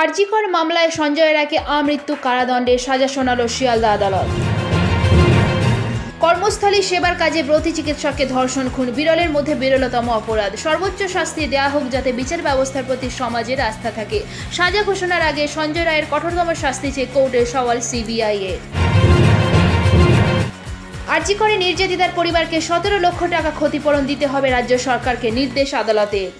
আরজিকর মামলায় সঞ্জয় রায়কে আমৃত্যু কারাদণ্ডের সাজা শোনাল শিয়ালদা আদালত। কর্মস্থলী সেবার কাজে ব্রতী চিকিৎসককে ধর্ষণ খুন বিরলের মধ্যে বিরলতম অপরাধ। সর্বোচ্চ শাস্তি দেয়া হোক যাতে বিচার ব্যবস্থার প্রতি সমাজের আস্থা থাকে। সাজা ঘোষণার আগে সঞ্জয় রায়ের কঠোরতম শাস্তি চেয়ে কোর্টের সওয়াল সিবিআই এর। আরজিকরে নির্যাতিতার পরিবারকে 17 লক্ষ টাকা ক্ষতিপূরণ দিতে হবে রাজ্য সরকারকে, নির্দেশ আদালতের।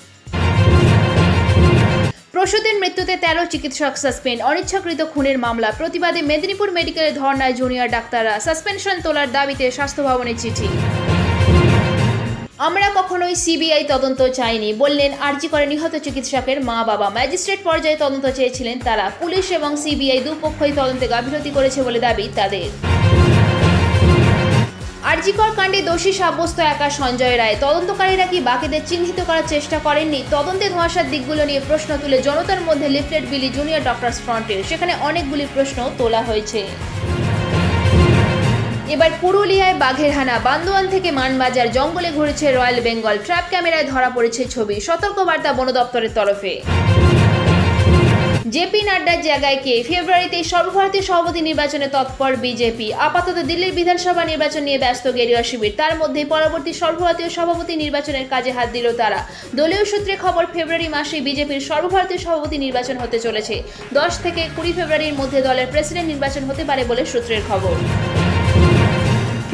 প্রসূতির মৃত্যুতে 13 চিকিৎসক সাসপেন্ড। অনিচ্ছাকৃত খুনের মামলা প্রতিবাদে মেদিনীপুর মেডিকেলে ধর্নায় জুনিয়র ডাক্তাররা। সাসপেনশন তোলার দাবিতে স্বাস্থ্য ভবনে চিঠি। আমরা কখনোই সিবিআই তদন্ত চাইনি বললেন আরজিকরে নিহত চিকিৎসকের মা বাবা। ম্যাজিস্ট্রেট পর্যায়ে তদন্ত চেয়েছিলেন তারা। পুলিশ এবং সিবিআই দুপক্ষই তদন্তে গাফিলতি করেছে বলে দাবি তাদের। আরজিকর কাণ্ডে দোষী সাব্যস্ত একা সঞ্জয় রায়। তদন্তকারীরা কি বাকিদের চিহ্নিত করার চেষ্টা করেননি? তদন্তে ধোঁয়াশার দিকগুলো নিয়ে প্রশ্ন তুলে জনতার মধ্যে লিফলেট বিলি জুনিয়র ডক্টরস ফ্রন্টের। সেখানে অনেকগুলি প্রশ্ন তোলা হয়েছে। এবার পুরুলিয়ায় বাঘের হানা। বান্দোয়ান থেকে মানবাজার জঙ্গলে ঘুরেছে রয়্যাল বেঙ্গল। ট্র্যাপ ক্যামেরায় ধরা পড়েছে ছবি। সতর্কবার্তা বন দপ্তরের তরফে। জেপি নাড্ডার জায়গায় কে? ফেব্রুয়ারিতে সর্বভারতীয় সভাপতি নির্বাচনে তৎপর বিজেপি। আপাতত দিল্লির বিধানসভা নির্বাচন নিয়ে ব্যস্ত গেরুয়া শিবির। তার মধ্যেই পরবর্তী সর্বভারতীয় সভাপতি নির্বাচনের কাজে হাত দিল তারা। দলীয় সূত্রে খবর, ফেব্রুয়ারি মাসেই বিজেপির সর্বভারতীয় সভাপতি নির্বাচন হতে চলেছে। 10 থেকে 20 ফেব্রুয়ারির মধ্যে দলের প্রেসিডেন্ট নির্বাচন হতে পারে বলে সূত্রের খবর।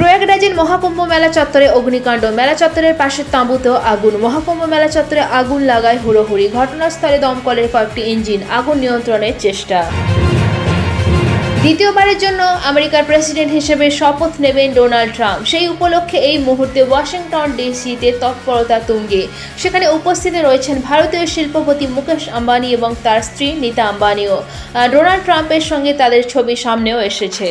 প্রয়াগরাজের মহাকুম্ভ মেলা চত্বরে অগ্নিকাণ্ড। মেলা চত্বরের পাশের তাঁবুতেও আগুন। মহাকুম্ভ মেলা চত্বরে আগুন লাগায় হুড়োহুড়ি। ঘটনাস্থলে দমকলের কয়েকটি ইঞ্জিন। আগুন নিয়ন্ত্রণের চেষ্টা। দ্বিতীয়বারের জন্য আমেরিকার প্রেসিডেন্ট হিসেবে শপথ নেবেন ডোনাল্ড ট্রাম্প। সেই উপলক্ষে এই মুহূর্তে ওয়াশিংটন ডিসিতে তৎপরতা তুঙ্গে। সেখানে উপস্থিত রয়েছেন ভারতীয় শিল্পপতি মুকেশ আম্বানি এবং তার স্ত্রী নীতা আম্বানিও। ডোনাল্ড ট্রাম্পের সঙ্গে তাদের ছবি সামনেও এসেছে।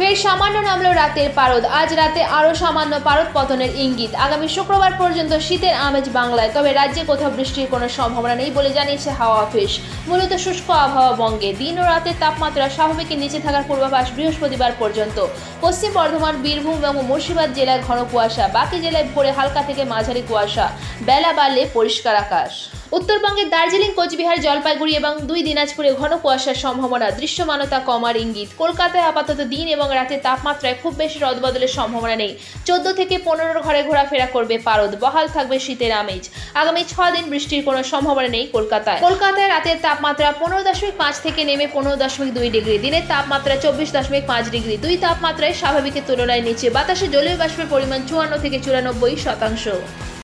ফের সামান্য নামলো রাতের পারদ। আজ রাতে আরও সামান্য পারদ পতনের ইঙ্গিত। আগামী শুক্রবার পর্যন্ত শীতের আমেজ বাংলায়। তবে রাজ্যে কোথাও বৃষ্টির কোনো সম্ভাবনা নেই বলে জানিয়েছে হাওয়া অফিস। মূলত শুষ্ক আবহাওয়া বঙ্গে। দিন ও রাতের তাপমাত্রা স্বাভাবিকের নিচে থাকার পূর্বাভাস বৃহস্পতিবার পর্যন্ত। পশ্চিম বর্ধমান, বীরভূম এবং মুর্শিদাবাদ জেলায় ঘন কুয়াশা। বাকি জেলায় ভোরে হালকা থেকে মাঝারি কুয়াশা। বেলা বাড়লে পরিষ্কার আকাশ। উত্তরবঙ্গের দার্জিলিং, কোচবিহার, জলপাইগুড়ি এবং 2 দিনাজপুরে ঘন কুয়াশার সম্ভাবনা। দৃশ্যমানতা কমার ইঙ্গিত। কলকাতায় আপাতত দিন এবং রাতের তাপমাত্রায় খুব বেশি রদবদলের সম্ভাবনা নেই। 14 থেকে 15 ঘরে ঘোরাফেরা করবে পারদ। বহাল থাকবে শীতের আমেজ। আগামী 6 দিন বৃষ্টির কোনো সম্ভাবনা নেই কলকাতায়। কলকাতায় রাতের তাপমাত্রা 15.5 থেকে নেমে 15.2 ডিগ্রি। দিনের তাপমাত্রা 24.5 ডিগ্রি। 2 তাপমাত্রায় স্বাভাবিকের তুলনায় নিচে। বাতাসে জলীয় বাষ্পের পরিমাণ 54 থেকে 94%।